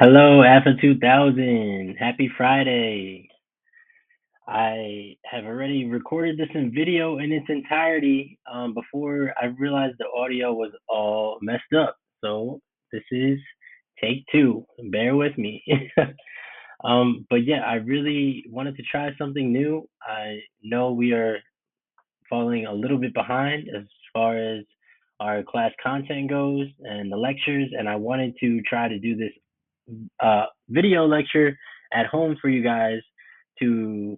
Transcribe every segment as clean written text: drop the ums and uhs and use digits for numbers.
Hello, AFA 2000. Happy Friday. I have already recorded this in video in its entirety before I realized the audio was all messed up. So this is take two. Bear with me. But yeah, I really wanted to try something new. I know we are falling a little bit behind as far as our class content goes and the lectures, and I wanted to try to do this video lecture at home for you guys to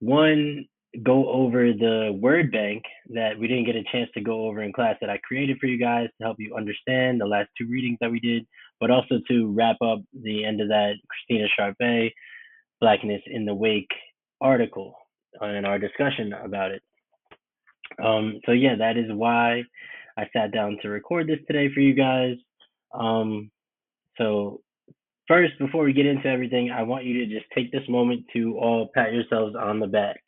one go over the word bank that we didn't get a chance to go over in class that I created for you guys to help you understand the last two readings that we did, but also to wrap up the end of that Christina Sharpe Blackness in the Wake article and our discussion about it. So yeah, that is why I sat down to record this today for you guys. So first, before we get into everything, I want you to just take this moment to all pat yourselves on the back.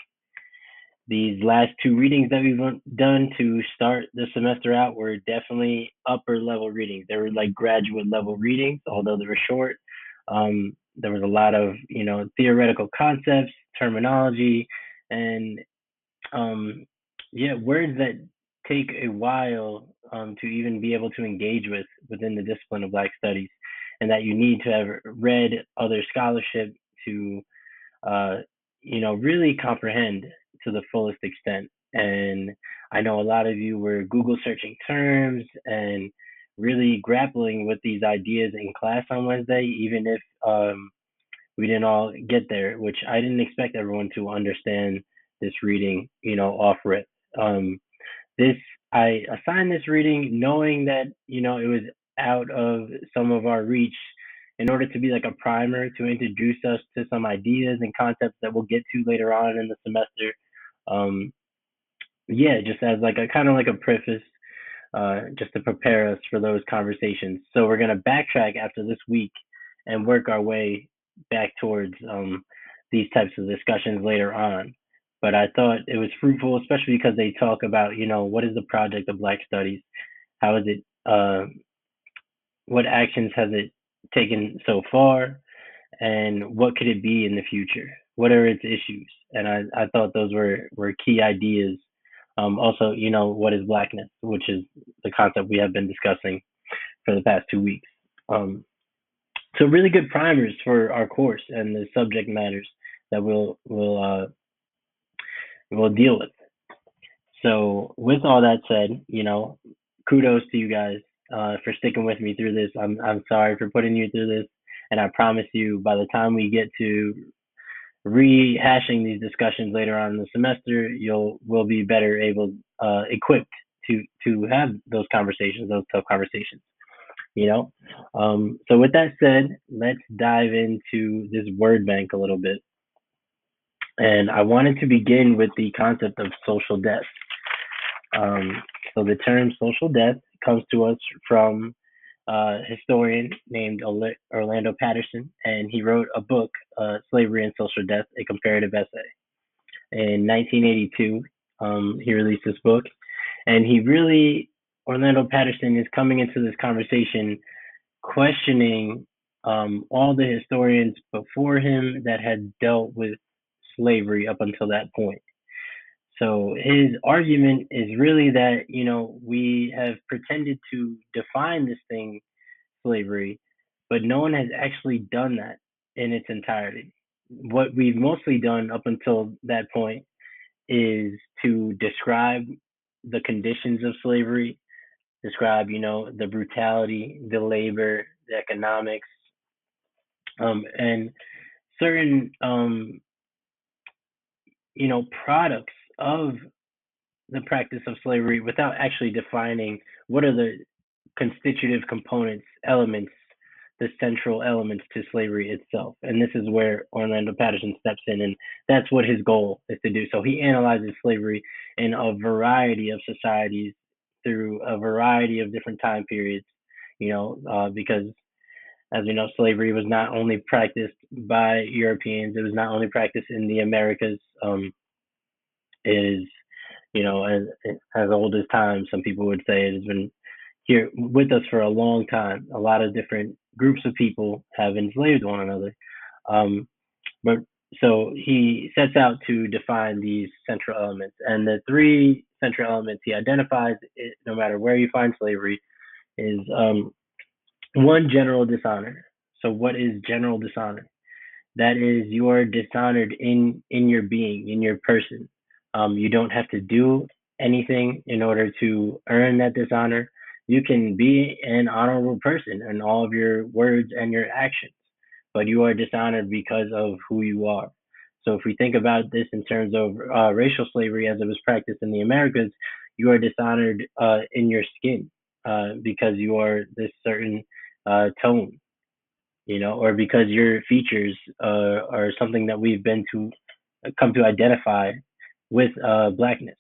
These last two readings that we've done to start the semester out were definitely upper level readings. They were like graduate level readings, although they were short. There was a lot of, theoretical concepts, terminology, and yeah, words that take a while to even be able to engage with within the discipline of Black Studies, and that you need to have read other scholarship to, uh, really comprehend to the fullest extent. And I know a lot of you were Google searching terms and really grappling with these ideas in class on Wednesday, even if we didn't all get there, which I didn't expect everyone to understand this reading, off rip. Um, this I assigned this reading knowing that it was out of some of our reach in order to be like a primer to introduce us to some ideas and concepts that we'll get to later on in the semester. Um, yeah, just as like a kind of like a preface, just to prepare us for those conversations. So we're gonna backtrack after this week and work our way back towards these types of discussions later on. But I thought it was fruitful, especially because they talk about, what is the project of Black Studies? How is it? What actions has it taken so far? And what could it be in the future? What are its issues? And I thought those were key ideas. Also, what is blackness, which is the concept we have been discussing for the past 2 weeks. So really good primers for our course and the subject matters that we'll deal with. So with all that said, kudos to you guys for sticking with me through this. I'm sorry for putting you through this, and I promise you, by the time we get to rehashing these discussions later on in the semester, will be better able equipped to have those conversations, those tough conversations. You know. So with that said, let's dive into this word bank a little bit. And I wanted to begin with the concept of social death. So the term social death comes to us from a historian named Orlando Patterson, and he wrote a book, Slavery and Social Death, a comparative essay. In 1982, he released this book, and Orlando Patterson is coming into this conversation questioning all the historians before him that had dealt with slavery up until that point. So his argument is really that, we have pretended to define this thing, slavery, but no one has actually done that in its entirety. What we've mostly done up until that point is to describe the conditions of slavery, describe, the brutality, the labor, the economics, and certain, products of the practice of slavery without actually defining what are the constitutive components, elements, the central elements to slavery itself. And this is where Orlando Patterson steps in, and that's what his goal is to do. So he analyzes slavery in a variety of societies through a variety of different time periods, because as we know, slavery was not only practiced by Europeans, it was not only practiced in the Americas. It is, as old as time, some people would say it has been here with us for a long time. A lot of different groups of people have enslaved one another. Um, but so he sets out to define these central elements, and the three central elements he identifies, no matter where you find slavery, is one, general dishonor. So, what is general dishonor? That is, you are dishonored in your being, in your person. You don't have to do anything in order to earn that dishonor. You can be an honorable person in all of your words and your actions, but you are dishonored because of who you are. So if we think about this in terms of racial slavery as it was practiced in the Americas, you are dishonored in your skin because you are this certain tone, or because your features are something that we've been to come to identify with blackness.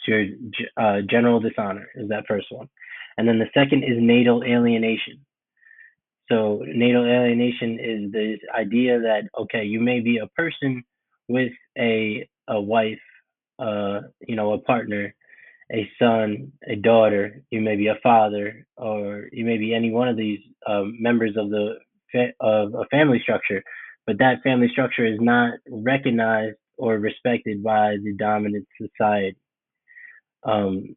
So your general dishonor is that first one, and then the second is natal alienation. So natal alienation is this idea that, okay, you may be a person with a wife, a partner, a son, a daughter. You may be a father, or you may be any one of these members of of a family structure, but that family structure is not recognized or respected by the dominant society. Um,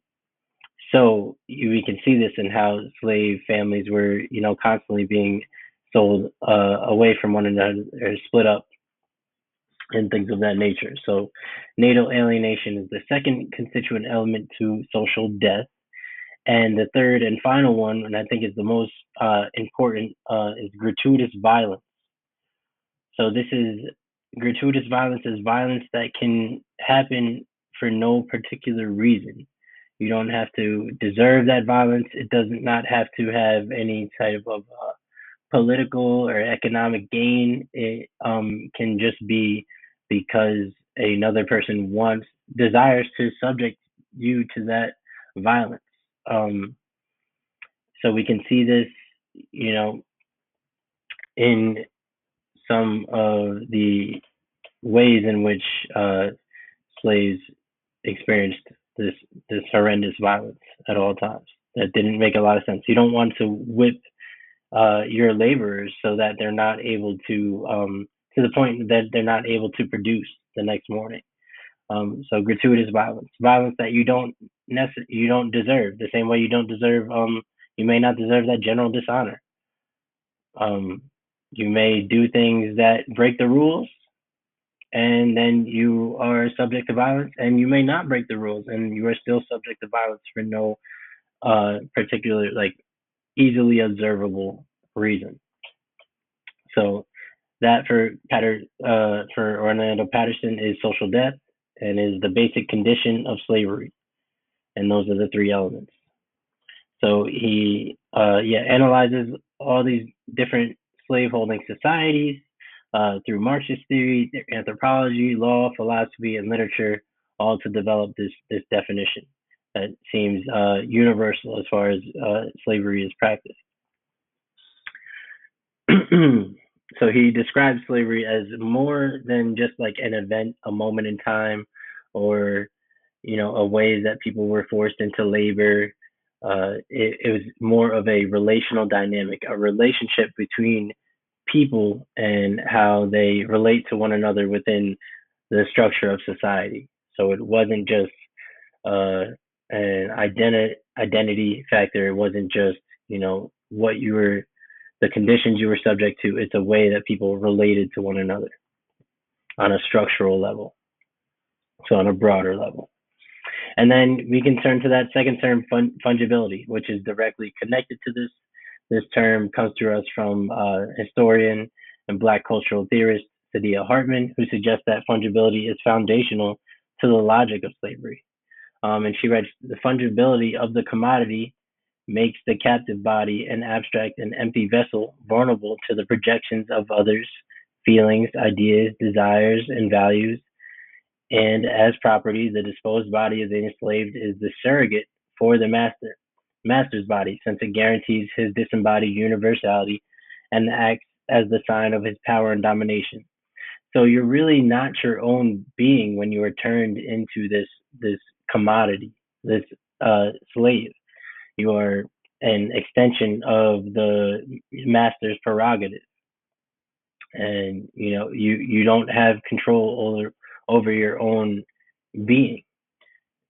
we can see this in how slave families were, constantly being sold away from one another or split up and things of that nature. So, natal alienation is the second constituent element to social death. And the third and final one, and I think is the most important, is gratuitous violence. So this is gratuitous violence is violence that can happen for no particular reason. You don't have to deserve that violence. It does not have to have any type of political or economic gain. It can just be because another person desires to subject you to that violence. Um, so we can see this, you know, in some of the ways in which slaves experienced this this horrendous violence at all times. That didn't make a lot of sense. You don't want to whip your laborers so that they're not able to the point that they're not able to produce the next morning. So gratuitous violence, violence that you don't deserve. The same way you don't deserve you may not deserve that general dishonor. Um, you may do things that break the rules, and then you are subject to violence, and you may not break the rules, and you are still subject to violence for no particular, like, easily observable reason. So that for Orlando Patterson is social death and is the basic condition of slavery, and those are the three elements. So he analyzes all these different slaveholding societies through Marxist theory, anthropology, law, philosophy, and literature, all to develop this definition that seems universal as far as slavery is practiced. So he describes slavery as more than just like an event, a moment in time, or a way that people were forced into labor. It was more of a relational dynamic, a relationship between people and how they relate to one another within the structure of society. So it wasn't just an identity factor. It wasn't just what you were, the conditions you were subject to. It's a way that people related to one another on a structural level, so on a broader level. And then we can turn to that second term, fungibility, which is directly connected to this. This term comes to us from historian and Black cultural theorist Saidiya Hartman, who suggests that fungibility is foundational to the logic of slavery. And she writes, the fungibility of the commodity makes the captive body an abstract and empty vessel vulnerable to the projections of others' feelings, ideas, desires, and values. And as property, the disposed body of the enslaved is the surrogate for the master's body, since it guarantees his disembodied universality and acts as the sign of his power and domination. So you're really not your own being when you are turned into this commodity, this slave. You are an extension of the master's prerogative, and you don't have control over your own being.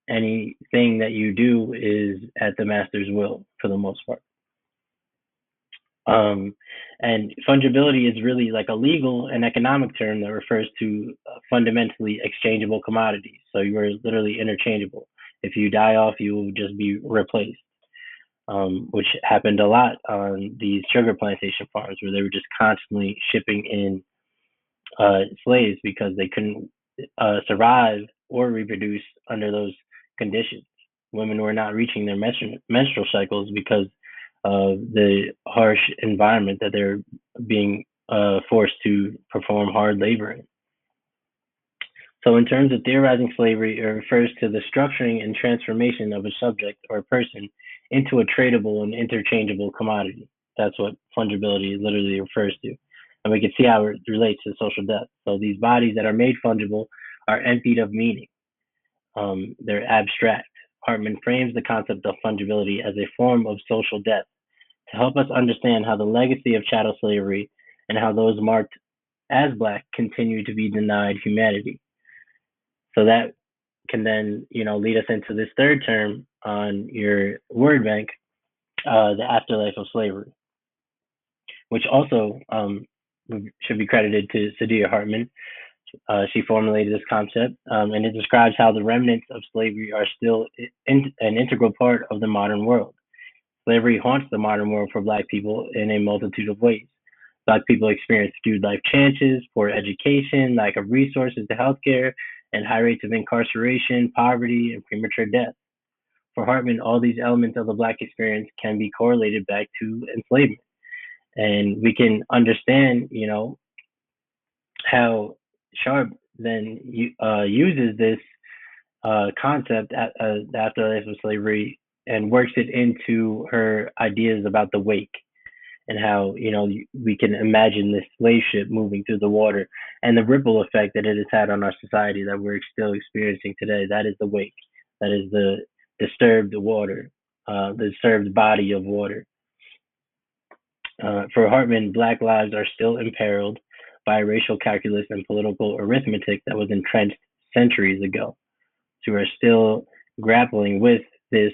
Anything that you do is at the master's will for the most part. Um, and fungibility is really like a legal and economic term that refers to fundamentally exchangeable commodities. So you are literally interchangeable. If you die off, you will just be replaced, which happened a lot on these sugar plantation farms where they were just constantly shipping in slaves because they couldn't survive or reproduce under those conditions. Women were not reaching their menstrual cycles because of the harsh environment that they're being forced to perform hard labor in. So, in terms of theorizing slavery, it refers to the structuring and transformation of a subject or a person into a tradable and interchangeable commodity. That's what fungibility literally refers to. And we can see how it relates to social death. So, these bodies that are made fungible are emptied of meaning, they're abstract. Hartman frames the concept of fungibility as a form of social death to help us understand how the legacy of chattel slavery and how those marked as Black continue to be denied humanity. So that can then, lead us into this third term on your word bank, the afterlife of slavery, which also should be credited to Saidiya Hartman. She formulated this concept, and it describes how the remnants of slavery are still an integral part of the modern world. Slavery haunts the modern world for Black people in a multitude of ways. Black people experience skewed life chances, poor education, lack of resources to healthcare, and high rates of incarceration, poverty, and premature death. For Hartman, all these elements of the Black experience can be correlated back to enslavement. And we can understand, how Sharpe then uses this concept at the afterlife of slavery and works it into her ideas about the wake and how we can imagine this slave ship moving through the water and the ripple effect that it has had on our society that we're still experiencing today. That is the wake. That is the disturbed water, the disturbed body of water. For Hartman, Black lives are still imperiled by racial calculus and political arithmetic that was entrenched centuries ago. So we're still grappling with this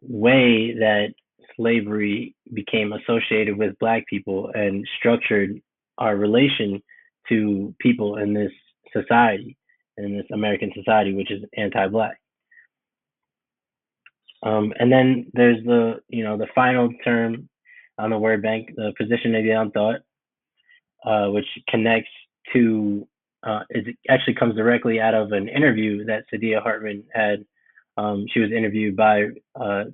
way that slavery became associated with Black people and structured our relation to people in this society, in this American society, which is anti-Black. And then there's the final term on the word bank, the position of the unthought, which connects to it actually comes directly out of an interview that Saidiya Hartman had. She was interviewed by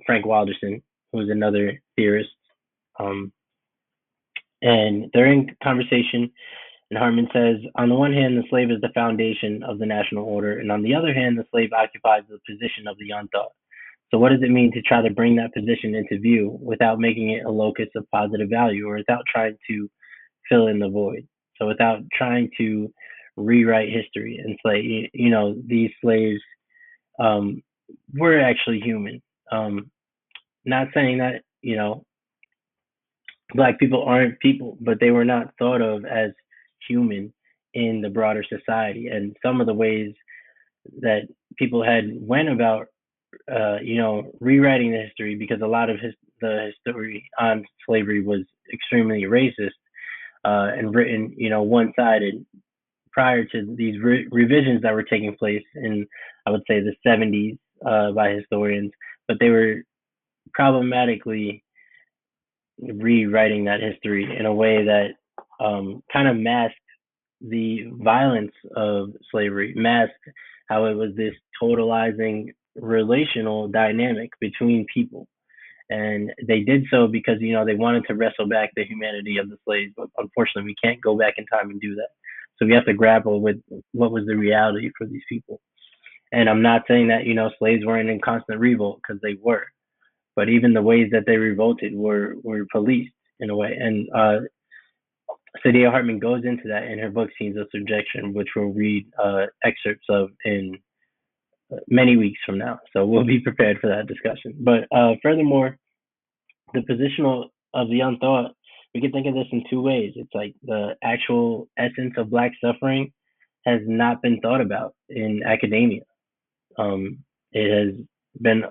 Frank Wilderson, who is another theorist. And during conversation, and Hartman says, on the one hand, the slave is the foundation of the national order, and on the other hand, the slave occupies the position of the unthought. So what does it mean to try to bring that position into view without making it a locus of positive value or without trying to fill in the void? So without trying to rewrite history and say, these slaves were actually human. Not saying that, Black people aren't people, but they were not thought of as human in the broader society. And some of the ways that people had went about rewriting the history, because a lot of the history on slavery was extremely racist and written, one-sided prior to these revisions that were taking place in, I would say, the 70s by historians, but they were problematically rewriting that history in a way that kind of masked the violence of slavery, masked how it was this totalizing relational dynamic between people. And they did so because, they wanted to wrestle back the humanity of the slaves. But unfortunately, we can't go back in time and do that. So we have to grapple with what was the reality for these people. And I'm not saying that, slaves weren't in constant revolt, because they were. But even the ways that they revolted were policed in a way. And Saidiya Hartman goes into that in her book, Scenes of Subjection, which we'll read excerpts of in many weeks from now. So we'll be prepared for that discussion. But furthermore, the positional of the unthought, we can think of this in two ways. It's like the actual essence of Black suffering has not been thought about in academia. It has been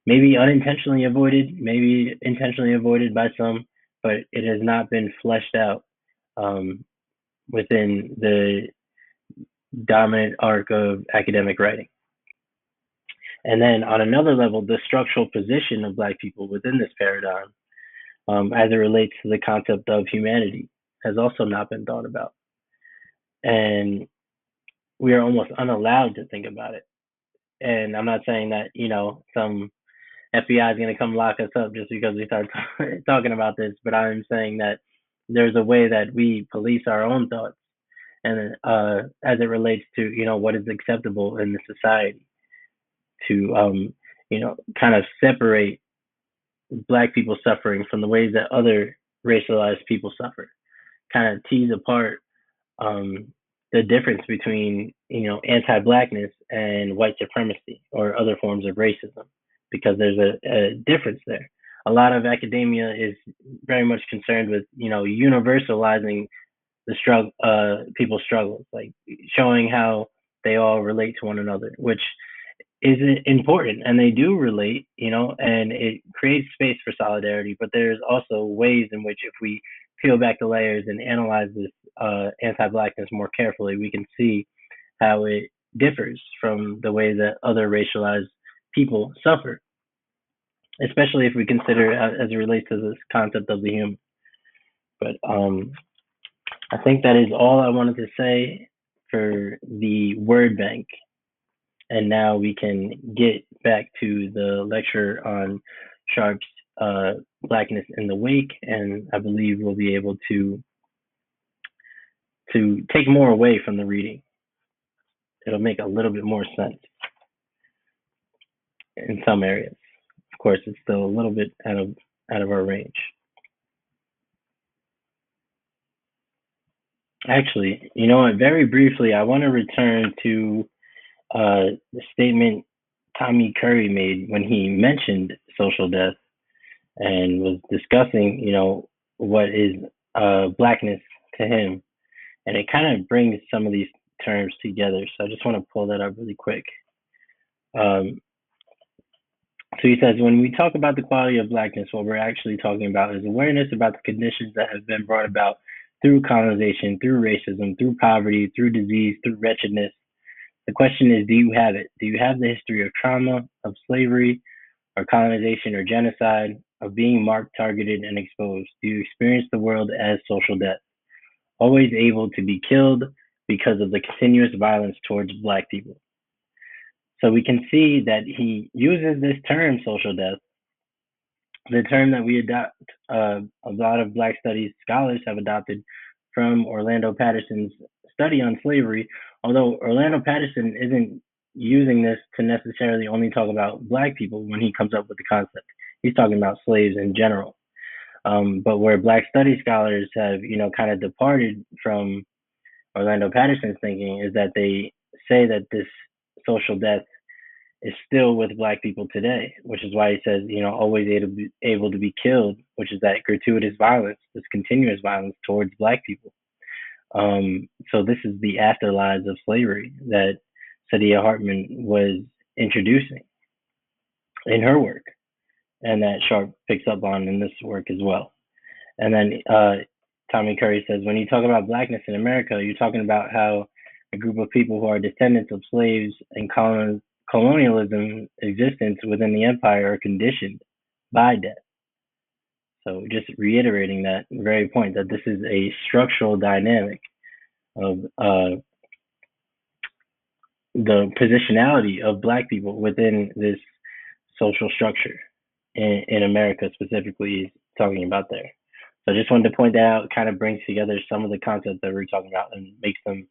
maybe unintentionally avoided, maybe intentionally avoided by some, but it has not been fleshed out um, within the dominant arc of academic writing. And then on another level, the structural position of Black people within this paradigm, as it relates to the concept of humanity, has also not been thought about. And we are almost unallowed to think about it. And I'm not saying that, some FBI is going to come lock us up just because we start talking about this, but I'm saying that there's a way that we police our own thoughts, and as it relates to what is acceptable in the society, to kind of separate Black people suffering from the ways that other racialized people suffer, kind of tease apart um, the difference between anti-Blackness and white supremacy or other forms of racism, because there's a difference there. A lot of academia is very much concerned with universalizing the people's struggles, like showing how they all relate to one another, which is important, and they do relate, and it creates space for solidarity. But there's also ways in which, if we peel back the layers and analyze this anti-Blackness more carefully, we can see how it differs from the way that other racialized people suffer, especially if we consider as it relates to this concept of the human. But I think that is all I wanted to say for the word bank. And now we can get back to the lecture on Sharpe's Blackness in the Wake, and I believe we'll be able to take more away from the reading. It'll make a little bit more sense in some areas. Of course, it's still a little bit out of our range. Actually, you know what? Very briefly, I want to return to the statement Tommy Curry made when he mentioned social death and was discussing, what is Blackness to him. And it kind of brings some of these terms together. So I just want to pull that up really quick. Um, so he says, when we talk about the quality of Blackness, what we're actually talking about is awareness about the conditions that have been brought about through colonization, through racism, through poverty, through disease, through wretchedness. The question is, do you have it? Do you have the history of trauma, of slavery, or colonization, or genocide, of being marked, targeted, and exposed? Do you experience the world as social death, always able to be killed because of the continuous violence towards Black people? So we can see that he uses this term, social death, the term that we adopt, a lot of Black studies scholars have adopted from Orlando Patterson's study on slavery, although Orlando Patterson isn't using this to necessarily only talk about Black people when he comes up with the concept. He's talking about slaves in general. But where Black studies scholars have, kind of departed from Orlando Patterson's thinking is that they say that this social death is still with Black people today, which is why he says, always able to be killed, which is that gratuitous violence, this continuous violence towards Black people. So this is the afterlives of slavery that Saidiya Hartman was introducing in her work, and that Sharpe picks up on in this work as well. And then Tommy Curry says, when you talk about Blackness in America, you're talking about how a group of people who are descendants of slaves and colonialism existence within the empire are conditioned by death. So just reiterating that very point, that this is a structural dynamic of the positionality of Black people within this social structure in America specifically, is talking about there. So I just wanted to point that out. It kind of brings together some of the concepts that we're talking about and makes them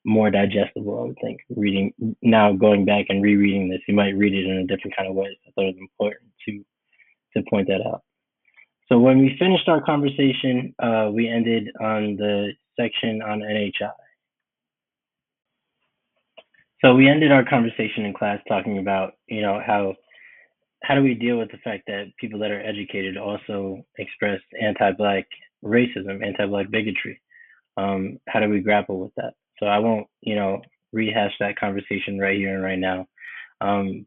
more digestible, I would think. Reading now, going back and rereading this, you might read it in a different kind of way. So I thought it was important to point that out. So when we finished our conversation, we ended on the section on NHI. So we ended our conversation in class talking about, how how do we deal with the fact that people that are educated also express anti-black racism, anti-black bigotry? How do we grapple with that? So I won't, rehash that conversation right here and right now.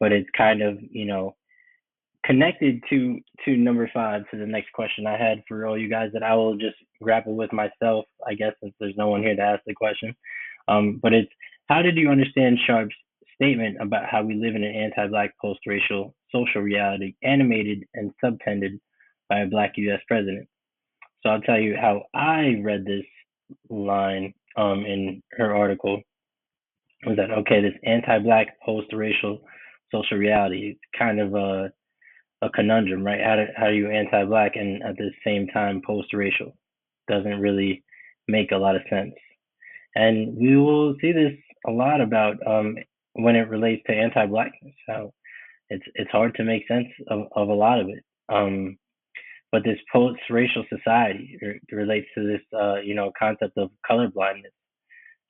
But it's kind of, connected to number five, to the next question I had for all you guys that I will just grapple with myself, I guess, since there's no one here to ask the question. But it's, how did you understand Sharpe's statement about how we live in an anti-black post-racial social reality animated and subtended by a black U.S. president? So I'll tell you how I read this line in her article was that, okay, this anti-black post-racial social reality, it's kind of a conundrum, right? How do you anti-black and at the same time post-racial? Doesn't really make a lot of sense. And we will see this a lot about when it relates to anti-blackness, how it's hard to make sense of a lot of it. But this post-racial society relates to this, concept of colorblindness,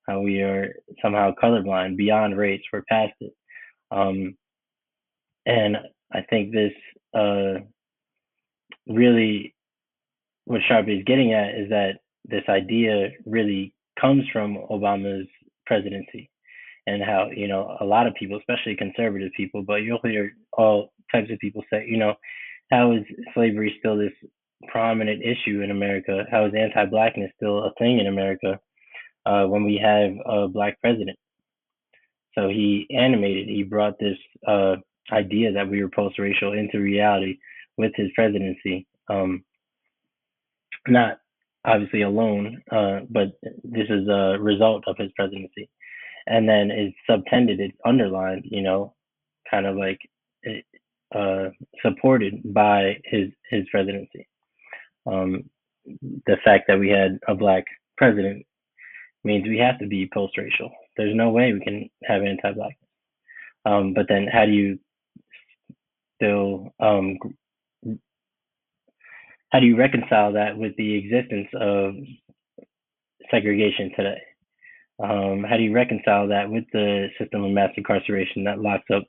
how we are somehow colorblind beyond race. We're past it. Um, and I think this really, what Sharpe is getting at is that this idea really comes from Obama's presidency, and how, a lot of people, especially conservative people, but you'll hear all types of people say, how is slavery still this prominent issue in America? How is anti-blackness still a thing in America when we have a black president? So he brought this idea that we were post-racial into reality with his presidency. Not obviously alone, but this is a result of his presidency. And then it's subtended, it's underlined, kind of like uh, supported by his presidency. Um, the fact that we had a black president means we have to be post-racial. There's no way we can have anti-black. But then still how do you reconcile that with the existence of segregation today? How do you reconcile that with the system of mass incarceration that locks up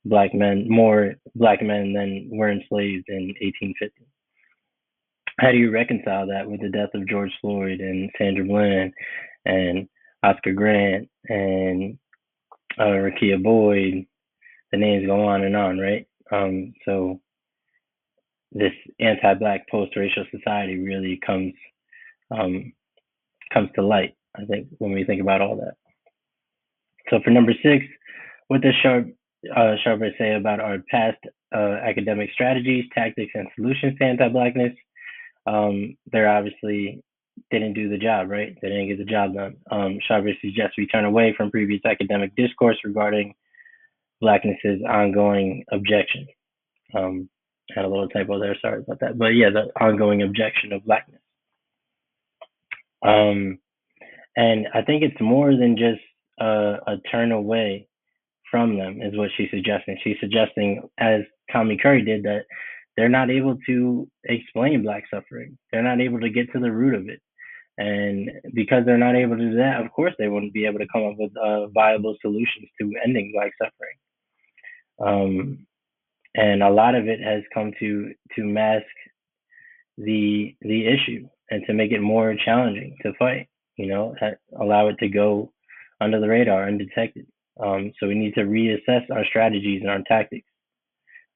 more black men than were enslaved in 1850? How do you reconcile that with the death of George Floyd and Sandra Bland and Oscar Grant and Rakia Boyd? The names go on and on, right? So this anti-black post-racial society really um, comes to light, I think, when we think about all that. So for number six, what does Sharpe say about our past academic strategies, tactics, and solutions to anti-blackness? They obviously didn't do the job, right? They didn't get the job done. Sharpe suggests we turn away from previous academic discourse regarding blackness's ongoing objection. Had a little typo there, sorry about that. But yeah, the ongoing objection of blackness. And I think it's more than just a turn away from them, is what she's suggesting. She's suggesting, as Tommy Curry did, that they're not able to explain black suffering. They're not able to get to the root of it. And because they're not able to do that, of course, they wouldn't be able to come up with viable solutions to ending black suffering. And a lot of it has come to mask the issue and to make it more challenging to fight. Allow it to go under the radar, undetected. So we need to reassess our strategies and our tactics,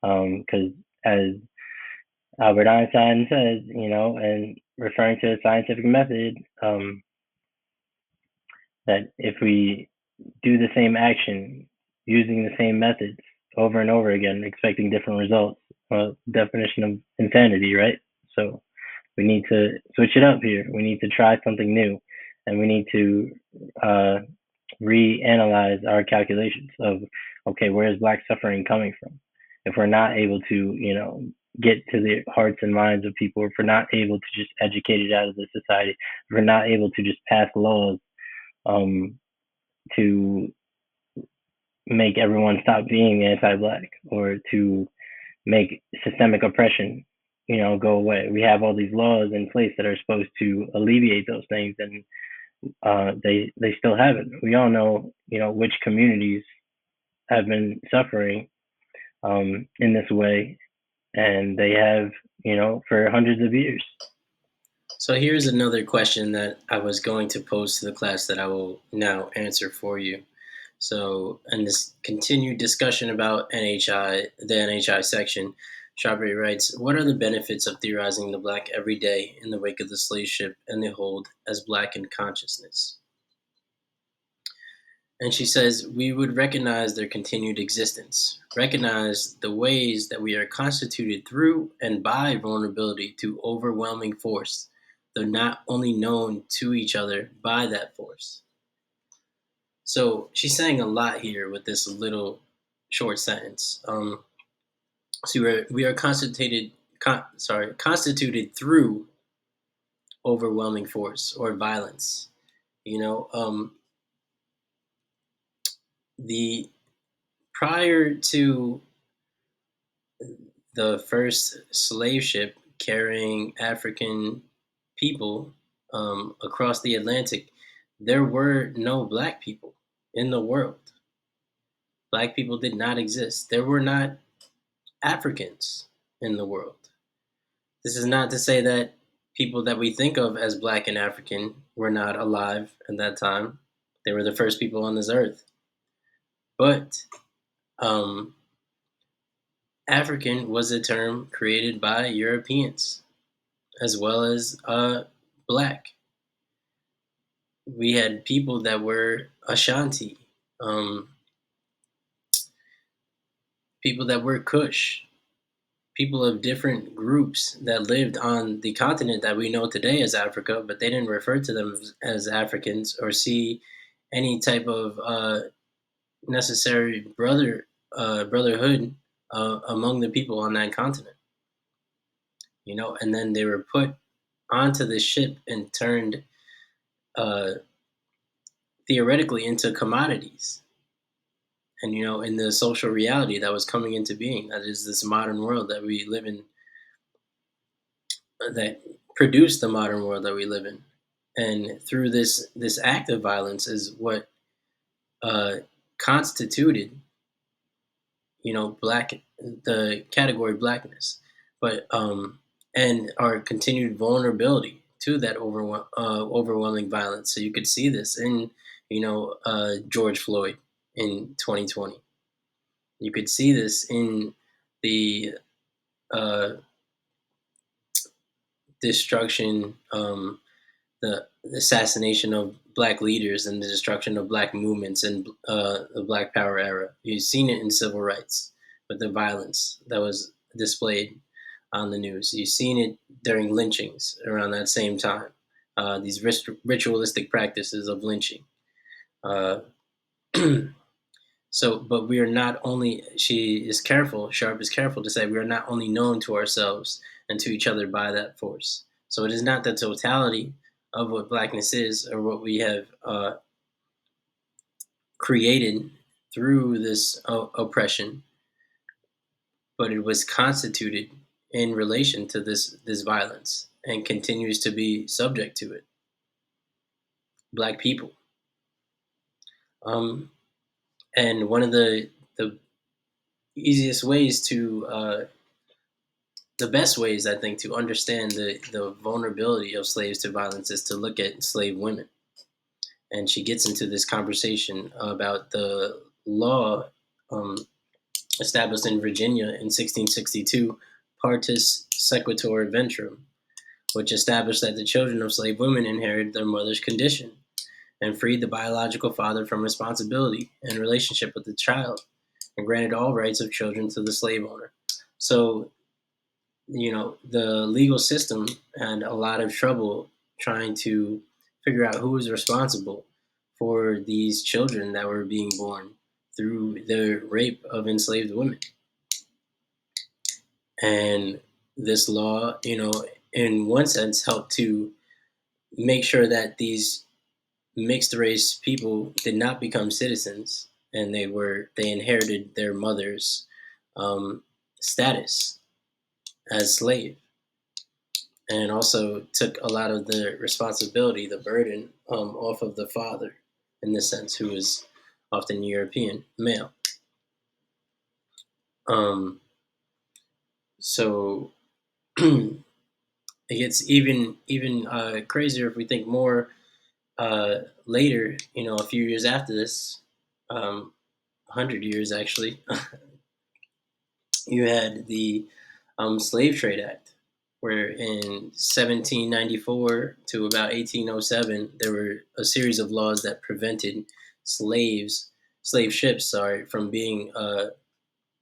because as Albert Einstein says, and referring to the scientific method, that if we do the same action using the same methods over and over again, expecting different results, definition of insanity, right? So we need to switch it up here. We need to try something new, and we need to reanalyze our calculations of, okay, where is black suffering coming from? If we're not able to, get to the hearts and minds of people, if we're not able to just educate it out of the society, if we're not able to just pass laws to make everyone stop being anti-black, or to make systemic oppression, go away. We have all these laws in place that are supposed to alleviate those things, and they still haven't. We all know, which communities have been suffering in this way, and they have, for hundreds of years. So here's another question that I was going to pose to the class that I will now answer for you. So, in this continued discussion about NHI, the NHI section, Sharpe writes, "What are the benefits of theorizing the black every day in the wake of the slave ship and the hold as black in consciousness?" And she says, "We would recognize their continued existence, recognize the ways that we are constituted through and by vulnerability to overwhelming force, though not only known to each other by that force." So she's saying a lot here with this little short sentence. So we are constituted through overwhelming force or violence. You know, the prior to the first slave ship carrying African people across the Atlantic, there were no black people in the world. Black people did not exist. There were not Africans in the world. This is not to say that people that we think of as black and African were not alive at that time. They were the first people on this earth. But um, African was a term created by Europeans as well as black. We had people that were Ashanti, um, people that were Kush, people of different groups that lived on the continent that we know today as Africa, but they didn't refer to them as Africans or see any type of necessary brotherhood among the people on that continent. And then they were put onto the ship and turned uh, theoretically into commodities. And in the social reality that was coming into being, that is this modern world that we live in, that produced the modern world that we live in. And through this act of violence is what uh, constituted, black, the category blackness, but and our continued vulnerability to that overwhelming violence. So you could see this in George Floyd in 2020. You could see this in the uh, destruction, the assassination of black leaders and the destruction of black movements and the Black Power era. You've seen it in civil rights with the violence that was displayed on the news. You've seen it during lynchings around that same time. These ritualistic practices of lynching. Uh, So, but we are not only, Sharpe is careful to say, we are not only known to ourselves and to each other by that force. So it is not the totality of what blackness is or what we have created through this oppression, but it was constituted in relation to this violence and continues to be subject to it. Black people. Um, and one of the easiest ways to the best ways, I think, to understand the vulnerability of slaves to violence is to look at slave women. And she gets into this conversation about the law um, established in Virginia in 1662, Partus Sequitur Ventrum, which established that the children of slave women inherited their mother's condition and freed the biological father from responsibility and relationship with the child and granted all rights of children to the slave owner. So the legal system had a lot of trouble trying to figure out who was responsible for these children that were being born through the rape of enslaved women. And this law, in one sense, helped to make sure that these mixed race people did not become citizens and they inherited their mother's status as slave, and also took a lot of the responsibility, the burden, off of the father, in this sense, who was often European male. Um, so it gets even crazier if we think more later. A few years after this, 100 years actually, you had the Slave Trade Act, where in 1794 to about 1807, there were a series of laws that prevented slave ships, from being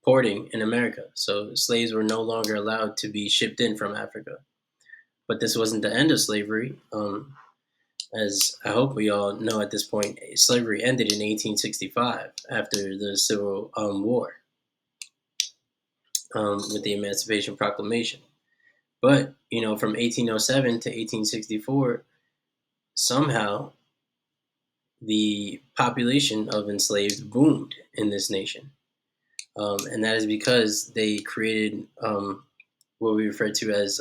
porting in America. So slaves were no longer allowed to be shipped in from Africa. But this wasn't the end of slavery. As I hope we all know at this point, slavery ended in 1865 after the Civil War, with the Emancipation Proclamation. But from 1807 to 1864, somehow the population of enslaved boomed in this nation, and that is because they created what we refer to as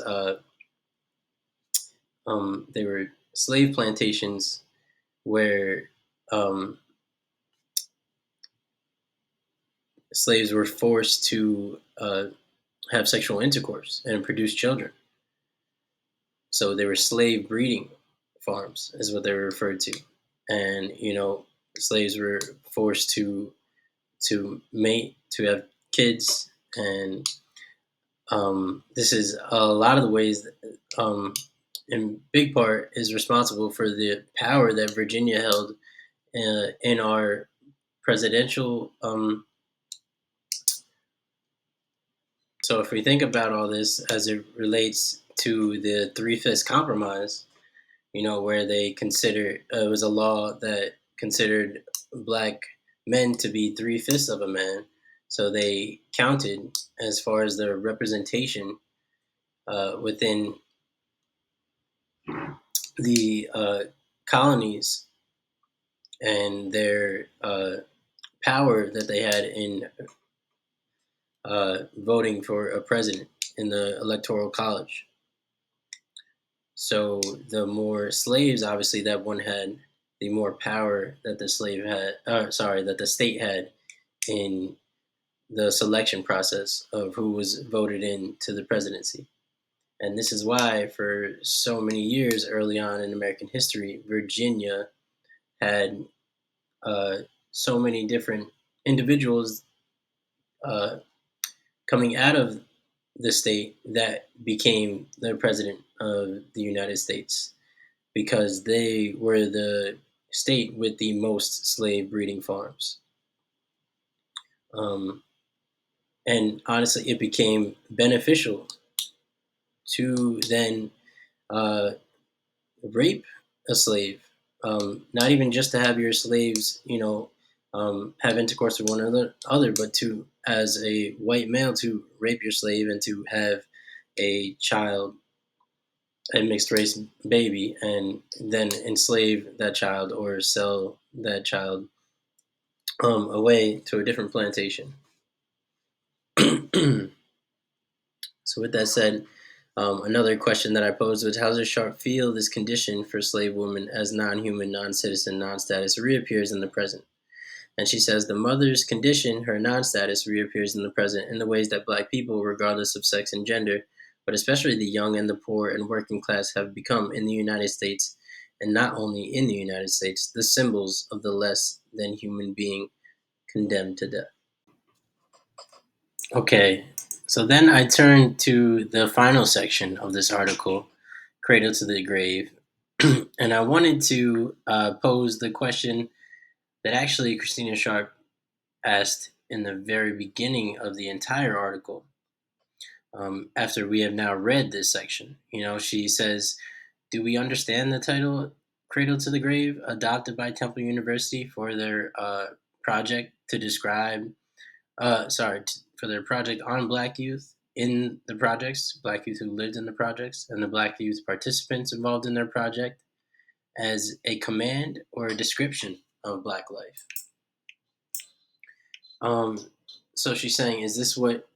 they were slave plantations where um, slaves were forced to have sexual intercourse and produce children. So they were slave breeding farms, is what they were referred to, and slaves were forced to mate, to have kids, and this is a lot of the ways that, in big part, is responsible for the power that Virginia held in our presidential. So if we think about all this as it relates to the Three-Fifths Compromise, where they considered it was a law that considered black men to be three-fifths of a man. So they counted as far as their representation within the colonies and their power that they had in voting for a president in the electoral college. So the more slaves, obviously, that one had, the more power that the slave had. That the state had in the selection process of who was voted into the presidency. And this is why, for so many years early on in American history, Virginia had uh, so many different individuals uh, coming out of the state that became the president of the United States, because they were the state with the most slave breeding farms. Um, and honestly, it became beneficial to then uh, rape a slave. Not even just to have your slaves, have intercourse with one another, but to, as a white male, to rape your slave and to have a child, a mixed race baby, and then enslave that child or sell that child away to a different plantation. So, with that said, another question that I posed was, how does Sharpe feel this condition for slave women as non-human, non-citizen, non-status reappears in the present? And she says, the mother's condition, her non-status, reappears in the present in the ways that black people, regardless of sex and gender, but especially the young and the poor and working class, have become in the United States, and not only in the United States, the symbols of the less than human being condemned to death. Okay, so then I turn to the final section of this article, Cradle to the Grave. And I wanted to pose the question that actually Christina Sharpe asked in the very beginning of the entire article. After we have now read this section, she says, do we understand the title Cradle to the Grave, adopted by Temple University for their project to describe for their project on Black youth in the projects, Black youth who lived in the projects, and the Black youth participants involved in their project, as a command or a description of Black life? So she's saying, is this what,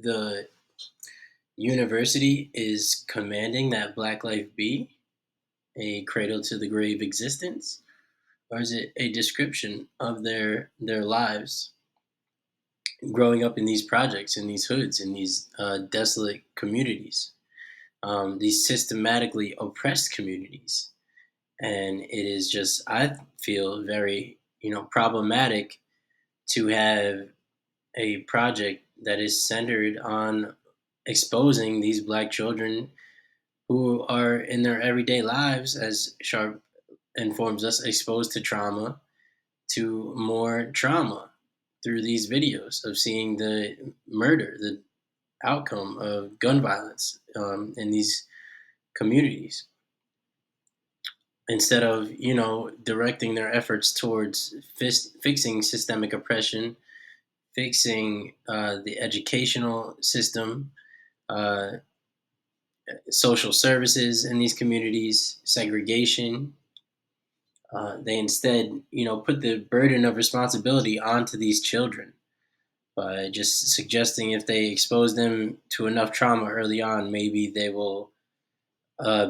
the university is commanding that Black life be? A cradle to the grave existence? Or is it a description of their lives growing up in these projects, in these hoods, in these desolate communities, these systematically oppressed communities. And it is just, I feel, very, problematic to have a project that is centered on exposing these black children who are in their everyday lives, as Sharp informs us, exposed to trauma, to more trauma through these videos of seeing the murder, the outcome of gun violence in these communities, instead of directing their efforts towards fixing systemic oppression, fixing the educational system, uh, social services in these communities, segregation. They instead, put the burden of responsibility onto these children by just suggesting if they expose them to enough trauma early on, maybe they will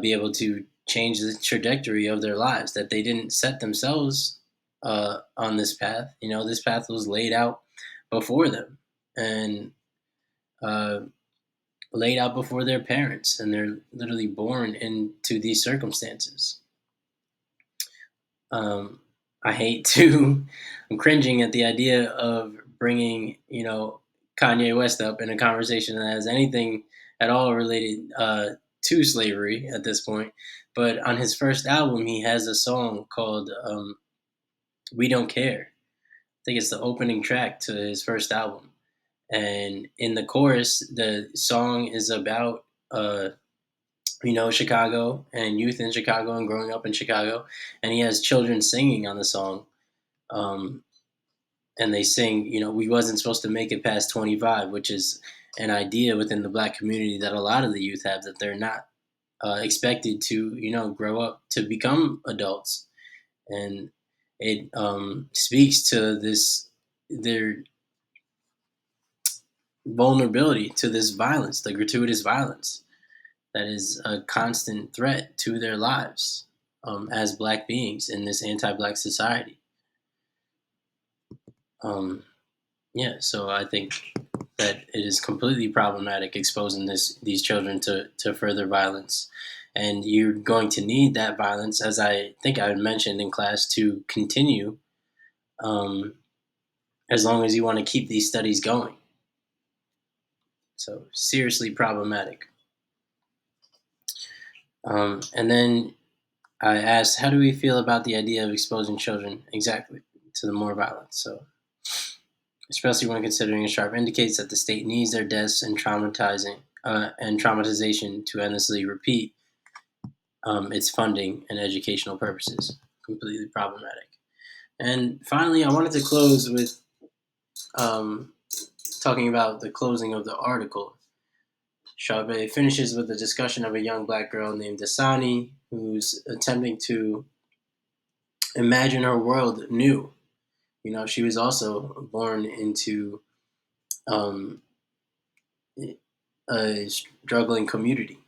be able to change the trajectory of their lives. That they didn't set themselves on this path. This path was laid out before them, and uh, laid out before their parents, and they're literally born into these circumstances. Um, I hate to. I'm cringing at the idea of bringing Kanye West up in a conversation that has anything at all related to slavery at this point. But on his first album, he has a song called "We Don't Care." I think it's the opening track to his first album, and in the chorus, the song is about Chicago and youth in Chicago and growing up in Chicago, and he has children singing on the song. Um, and they sing, we wasn't supposed to make it past 25, which is an idea within the black community that a lot of the youth have, that they're not expected to, grow up to become adults. And it speaks to this, their vulnerability to this violence, the gratuitous violence that is a constant threat to their lives as black beings in this anti-black society. Um, yeah, so I think that it is completely problematic exposing these children to further violence, and you're going to need that violence, as I think I mentioned in class, to continue um, as long as you want to keep these studies going. So seriously problematic. And then I asked, how do we feel about the idea of exposing children exactly to the more violence? So, especially when considering a Sharp indicates that the state needs their deaths and traumatization to endlessly repeat its funding and educational purposes. Completely problematic. And finally, I wanted to close with um, talking about the closing of the article. Sharpe finishes with a discussion of a young black girl named Dasani, who's attempting to imagine her world new. She was also born into um, a struggling community,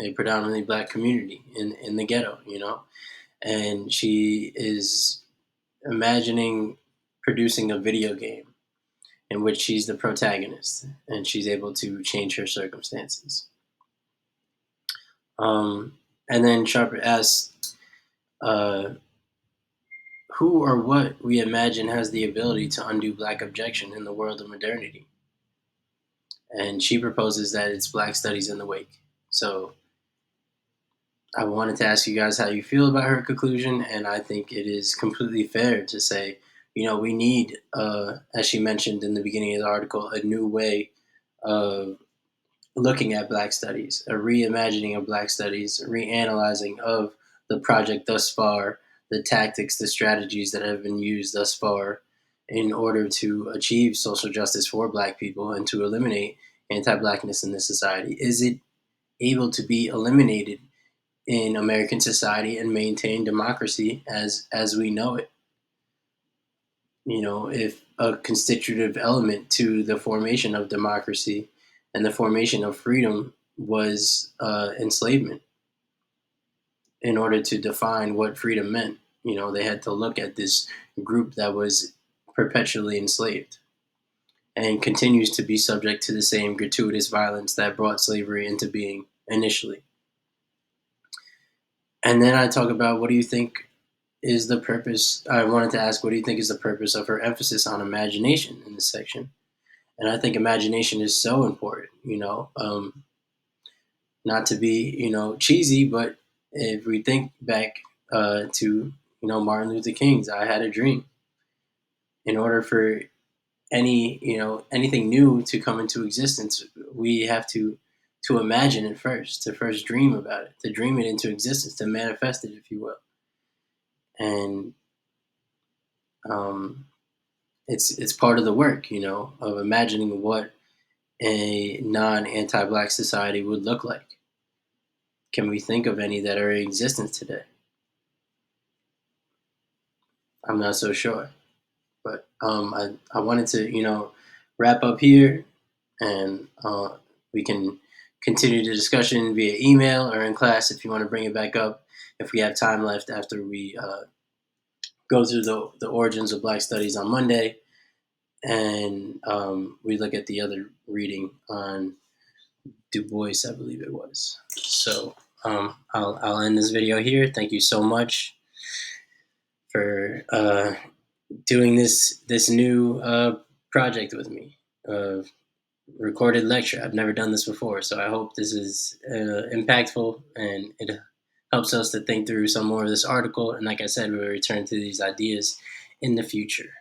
a predominantly black community in the ghetto, and she is imagining producing a video game in which she's the protagonist and she's able to change her circumstances. And then Sharper asks, uh, who or what we imagine has the ability to undo black objection in the world of modernity? And she proposes that it's black studies in the wake. So I wanted to ask you guys how you feel about her conclusion, and I think it is completely fair to say, we need, as she mentioned in the beginning of the article, a new way of looking at Black studies, a reimagining of Black studies, a reanalyzing of the project thus far, the tactics, the strategies that have been used thus far in order to achieve social justice for Black people and to eliminate anti-Blackness in this society. Is it able to be eliminated in American society and maintain democracy as we know it? If a constitutive element to the formation of democracy and the formation of freedom was enslavement, in order to define what freedom meant, they had to look at this group that was perpetually enslaved. and continues to be subject to the same gratuitous violence that brought slavery into being initially. And then I talk about what do you think is the purpose. I wanted to ask, what do you think is the purpose of her emphasis on imagination in this section? And I think imagination is so important, not to be, cheesy, but if we think back to, Martin Luther King's I Had a Dream, in order for anything new to come into existence, we have to imagine it first, to first dream about it, to dream it into existence, to manifest it, if you will. And um, it's part of the work, of imagining what a non-anti-black society would look like. Can we think of any that are in existence today? I'm not so sure, but I wanted to wrap up here, and we can continue the discussion via email or in class if you want to bring it back up if we have time left after we go through the origins of Black Studies on Monday, and we look at the other reading on Du Bois, I believe it was. So I'll end this video here. Thank you so much for doing this new project with me. Recorded lecture. I've never done this before, so I hope this is impactful and it helps us to think through some more of this article. And like I said, we'll return to these ideas in the future.